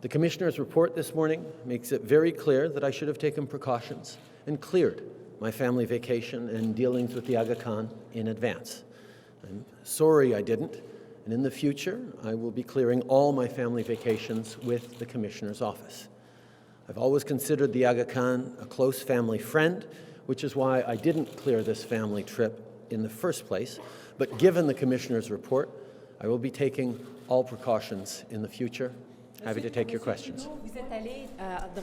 The Commissioner's report this morning makes it very clear that I should have taken precautions and cleared my family vacation and dealings with the Aga Khan in advance. I'm sorry I didn't, and in the future I will be clearing all my family vacations with the Commissioner's office. I've always considered the Aga Khan a close family friend, which is why I didn't clear this family trip in the first place. But given the Commissioner's report, I will be taking all precautions in the future. Happy to take your questions. Vous êtes allé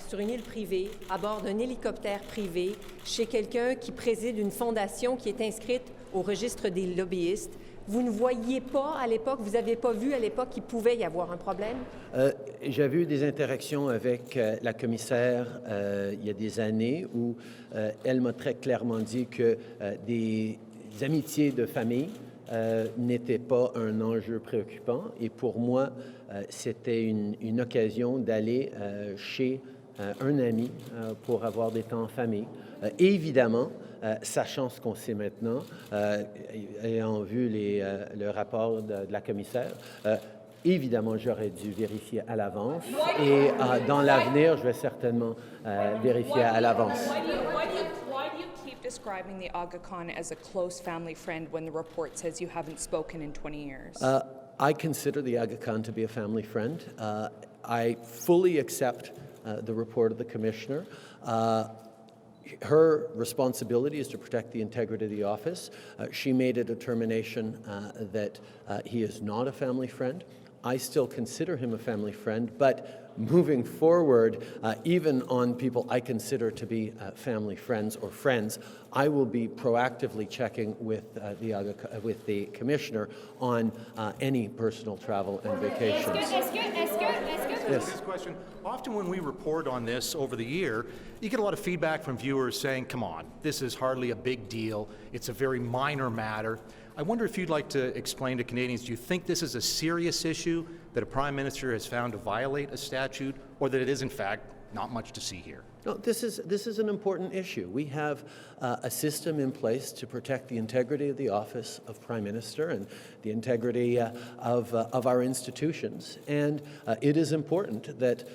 sur une île privée, à bord d'un hélicoptère privé, chez quelqu'un qui préside une fondation qui est inscrite au registre des lobbyistes. Vous ne voyiez pas à l'époque, vous n'aviez pas vu à l'époque qu'il pouvait y avoir un problème? J'avais eu des interactions avec la commissaire il y a des années où elle m'a très clairement dit que des amitiés de famille n'étaient pas un enjeu préoccupant. Et pour moi, c'était une occasion d'aller chez un ami pour avoir des temps en famille. Et évidemment, sachant ce qu'on sait maintenant, ayant vu le rapport de la commissaire, évidemment, j'aurais dû vérifier à l'avance. Et dans l'avenir, je vais certainement vérifier à l'avance. Why do you keep describing the Aga Khan as a close family friend when the report says you haven't spoken in 20 years? I consider the Aga Khan to be a family friend. I fully accept the report of the Commissioner. Her responsibility is to protect the integrity of the office. She made a determination that he is not a family friend. I still consider him a family friend, but moving forward, even on people I consider to be family friends or friends, I will be proactively checking with the Commissioner on any personal travel and vacations. Yes. This question, often when we report on this over the year, you get a lot of feedback from viewers saying, come on, this is hardly a big deal. It's a very minor matter. I wonder if you'd like to explain to Canadians, do you think this is a serious issue that a Prime Minister has found to violate a statute, or that it is in fact not much to see here? No, this is an important issue. We have a system in place to protect the integrity of the office of Prime Minister and the integrity of our institutions. And it is important that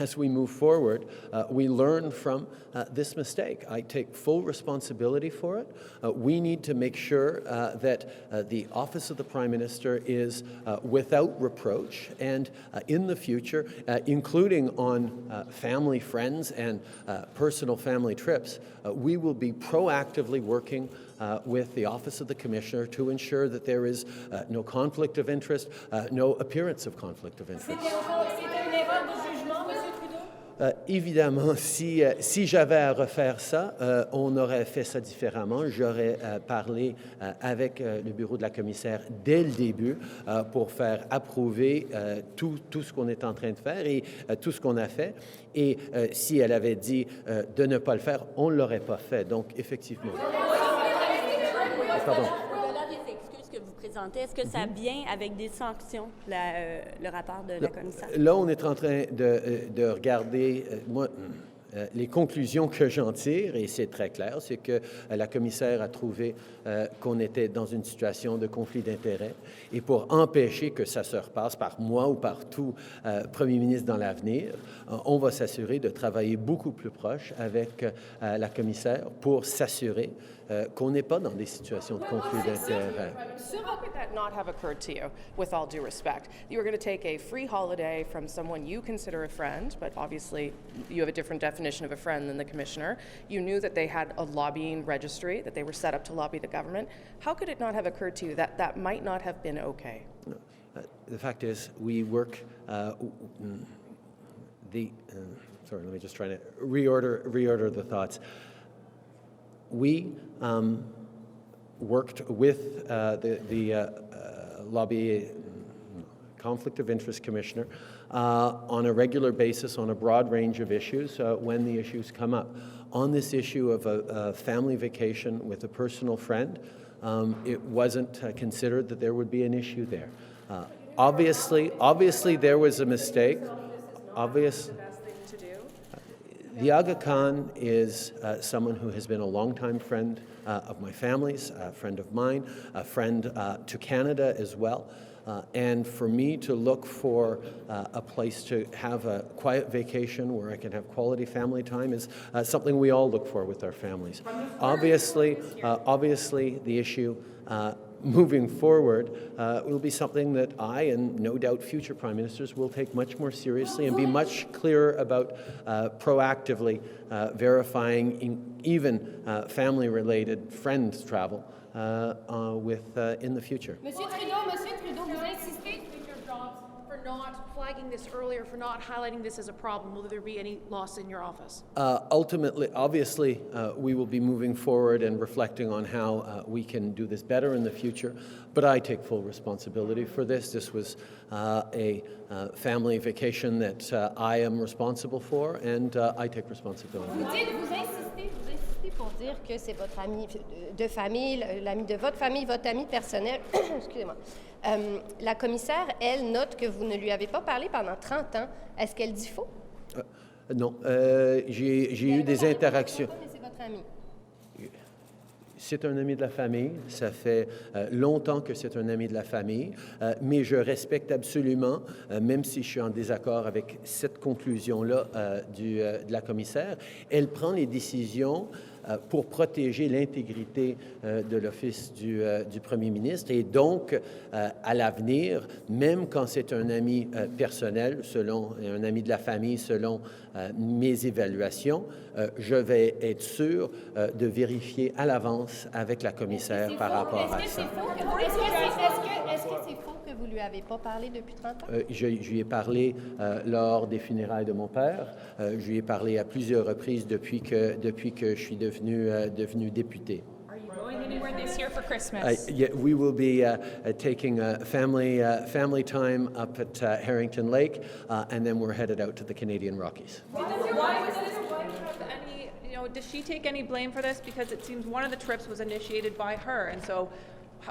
as we move forward, we learn from this mistake. I take full responsibility for it. We need to make sure that the office of the Prime Minister is without reproach, and in the future, including on family, friends, and personal family trips, we will be proactively working with the Office of the Commissioner to ensure that there is no conflict of interest, no appearance of conflict of interest. Évidemment, si j'avais à refaire ça, on aurait fait ça différemment. J'aurais parlé avec le bureau de la commissaire dès le début pour faire approuver tout ce qu'on est en train de faire et tout ce qu'on a fait. Et si elle avait dit de ne pas le faire, on ne l'aurait pas fait. Donc, effectivement. Pardon. Est-ce que ça vient avec des sanctions, le rapport de la commissaire? Là, on est en train de regarder, les conclusions que j'en tire, et c'est très clair, c'est que la commissaire a trouvé qu'on était dans une situation de conflit d'intérêts. Et pour empêcher que ça se repasse par moi ou par tout premier ministre dans l'avenir, on va s'assurer de travailler beaucoup plus proche avec la commissaire pour s'assurer qu'on n'est pas dans des situations de conflit d'intérêts. So how could that not have occurred to you, with all due respect? You were going to take a free holiday from someone you consider a friend, but obviously you have a different definition of a friend than the Commissioner. You knew that they had a lobbying registry, that they were set up to lobby the government. How could it not have occurred to you that that might not have been okay? No. The fact is, we work sorry, let me just try to reorder the thoughts. We worked with the lobby conflict of interest commissioner on a regular basis on a broad range of issues when the issues come up. On this issue of a family vacation with a personal friend, it wasn't considered that there would be an issue there. Obviously, there was a mistake. The Aga Khan is someone who has been a longtime friend of my family's, a friend of mine, a friend to Canada as well. And for me to look for a place to have a quiet vacation where I can have quality family time is something we all look for with our families. Obviously, the issue moving forward will be something that I, and no doubt future prime ministers, will take much more seriously and be much clearer about proactively verifying even family-related friends travel in the future. Monsieur Trudeau, vous insistez with your jobs for not flagging this earlier, for not highlighting this as a problem. Will there be any loss in your office? Ultimately, obviously, we will be moving forward and reflecting on how we can do this better in the future, but I take full responsibility for this. This was a family vacation that I am responsible for, and I take responsibility. Vous insistez pour dire que c'est votre ami de famille, l'ami de votre famille, votre ami personnel. Excusez-moi. La commissaire, elle, note que vous ne lui avez pas parlé pendant 30 ans. Est-ce qu'elle dit faux? Non, j'ai eu des interactions. Mais c'est votre ami. C'est un ami de la famille, ça fait longtemps que c'est un ami de la famille, mais je respecte absolument, même si je suis en désaccord avec cette conclusion-là de la commissaire, elle prend les décisions pour protéger l'intégrité de l'office du premier ministre et donc à l'avenir, même quand c'est un ami personnel, un ami de la famille selon mes évaluations, je vais être sûr de vérifier à l'avance avec la commissaire par rapport à ça. Est-ce que c'est faux que vous ne lui avez pas parlé depuis 30 ans? Je lui ai parlé lors des funérailles de mon père. Je lui ai parlé à plusieurs reprises depuis que je suis devenu député. Are you going anywhere this year for Christmas? Yeah, we will be taking family time up at Harrington Lake, and then we're headed out to the Canadian Rockies. Does she take any blame for this? Because it seems one of the trips was initiated by her, and so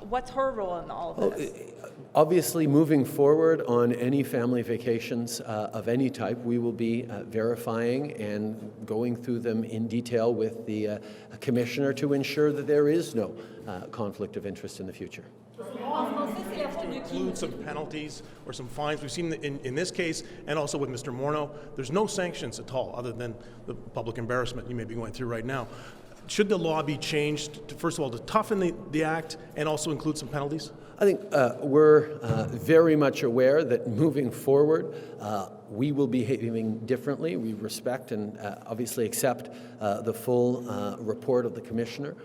what's her role in all of this? Obviously, moving forward on any family vacations of any type, we will be verifying and going through them in detail with the commissioner to ensure that there is no conflict of interest in the future. Include some penalties or some fines. We've seen in this case, and also with Mr. Morneau, there's no sanctions at all other than the public embarrassment you may be going through right now. Should the law be changed, first of all, to toughen the act and also include some penalties? I think we're very much aware that moving forward, we will be behaving differently. We respect and obviously accept the full report of the commissioner.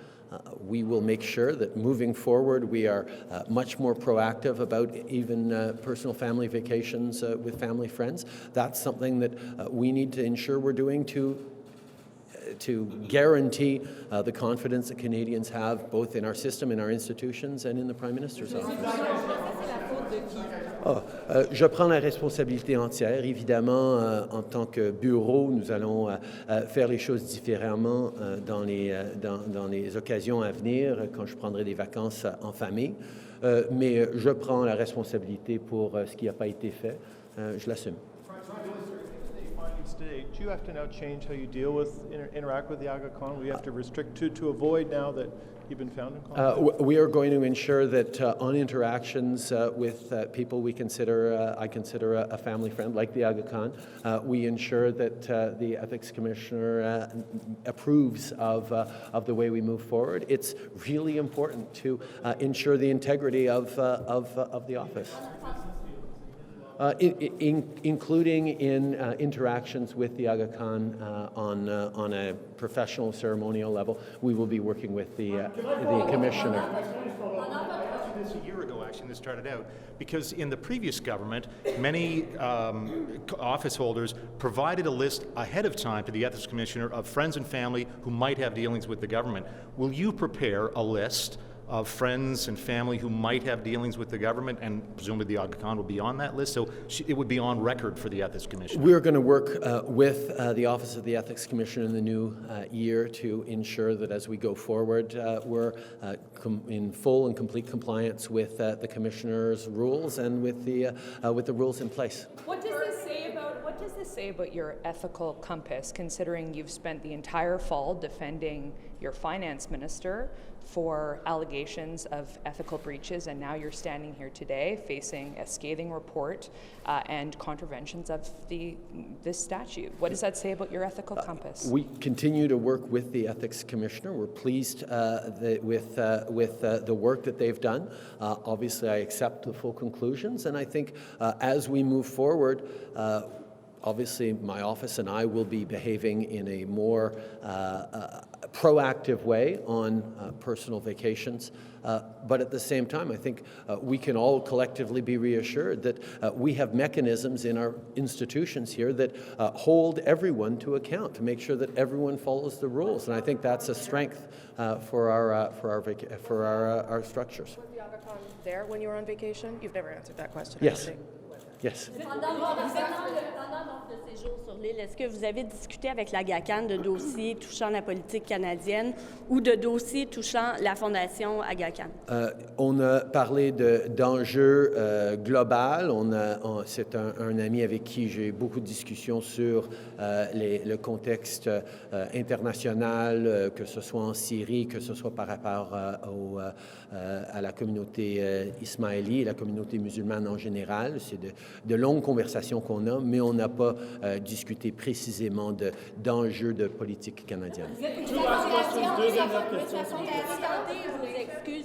We will make sure that moving forward we are much more proactive about even personal family vacations with family friends. That's something that we need to ensure we're doing to guarantee the confidence that Canadians have both in our system, in our institutions, and in the Prime Minister's office. Je prends la responsabilité entière. Évidemment, en tant que bureau, nous allons faire les choses différemment dans les occasions à venir, quand je prendrai des vacances en famille. Mais je prends la responsabilité pour ce qui n'a pas été fait. Je l'assume. Today, do you have to now change how you deal with, interact with the Aga Khan? We have to restrict to avoid now that you've been found in conflict? We are going to ensure that on interactions with people I consider a family friend, like the Aga Khan, we ensure that the Ethics Commissioner approves of the way we move forward. It's really important to ensure the integrity of the office. Including in interactions with the Aga Khan on a professional ceremonial level, we will be working with the commissioner. This a year ago, actually, this started out because in the previous government, many office holders provided a list ahead of time to the Ethics Commissioner of friends and family who might have dealings with the government. Will you prepare a list of friends and family who might have dealings with the government, and presumably the Aga Khan will be on that list, so it would be on record for the Ethics Commissioner? We're going to work with the Office of the Ethics Commissioner in the new year to ensure that as we go forward, we're in full and complete compliance with the Commissioner's rules and with the rules in place. What does this say about your ethical compass, considering you've spent the entire fall defending your finance minister for allegations of ethical breaches, and now you're standing here today facing a scathing report and contraventions of this statute. What does that say about your ethical compass? We continue to work with the Ethics Commissioner. We're pleased with the work that they've done. Obviously, I accept the full conclusions, and I think as we move forward, obviously, my office and I will be behaving in a more proactive way on personal vacations. But at the same time, I think we can all collectively be reassured that we have mechanisms in our institutions here that hold everyone to account to make sure that everyone follows the rules. And I think that's a strength for our structures. Was the Aga Khan there when you were on vacation? You've never answered that question. Yes. Yes. Pendant votre séjour sur l'île, est-ce que vous avez discuté avec l'Aga Khan de dossiers touchant la politique canadienne ou de dossiers touchant la Fondation Aga Khan? On a parlé d'enjeux globaux. C'est un ami avec qui j'ai beaucoup de discussions sur le contexte international, que ce soit en Syrie, que ce soit par rapport à la communauté ismaélie, la communauté musulmane en général. C'est de longues conversations qu'on a, mais on n'a pas discuté précisément d'enjeux de politique canadienne.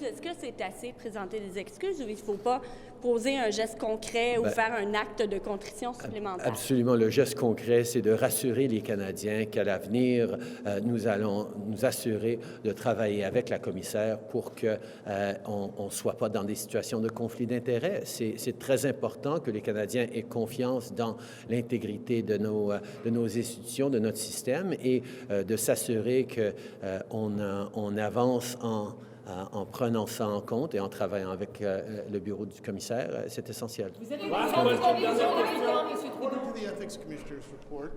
Est-ce que c'est assez présenter des excuses ou il ne faut pas poser un geste concret ou faire un acte de contrition supplémentaire? Absolument. Le geste concret, c'est de rassurer les Canadiens qu'à l'avenir, nous allons nous assurer de travailler avec la commissaire pour qu'on ne soit pas dans des situations de conflit d'intérêts. C'est très important que les Canadiens aient confiance dans l'intégrité de nos institutions, de notre système et de s'assurer qu'on avance en prenant ça en compte et en travaillant avec le bureau du commissaire, c'est essentiel. According to the Ethics Commissioner's report,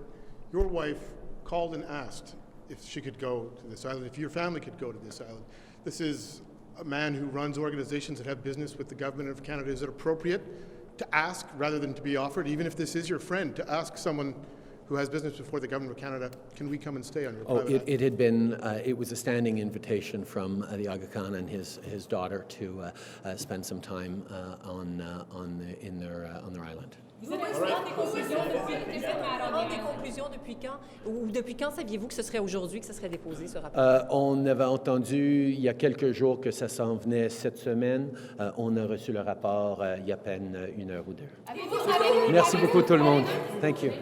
your wife called and asked if she could go to this island, if your family could go to this island. This is a man who runs organizations that have business with the government of Canada. Is it appropriate to ask rather than to be offered, even if this is your friend, to ask someone who has business before the government of Canada, can we come and stay on your private island? It had been, it was a standing invitation from the Aga Khan and his daughter to spend some time on their island. Vous êtes au courant des conclusions depuis quand? Ou depuis quand saviez-vous que ce serait aujourd'hui que ce serait déposé, ce rapport? On avait entendu il y a quelques jours que ça s'en venait cette semaine. On a reçu le rapport il y a à peine une heure ou deux. Merci beaucoup tout le monde. Thank you.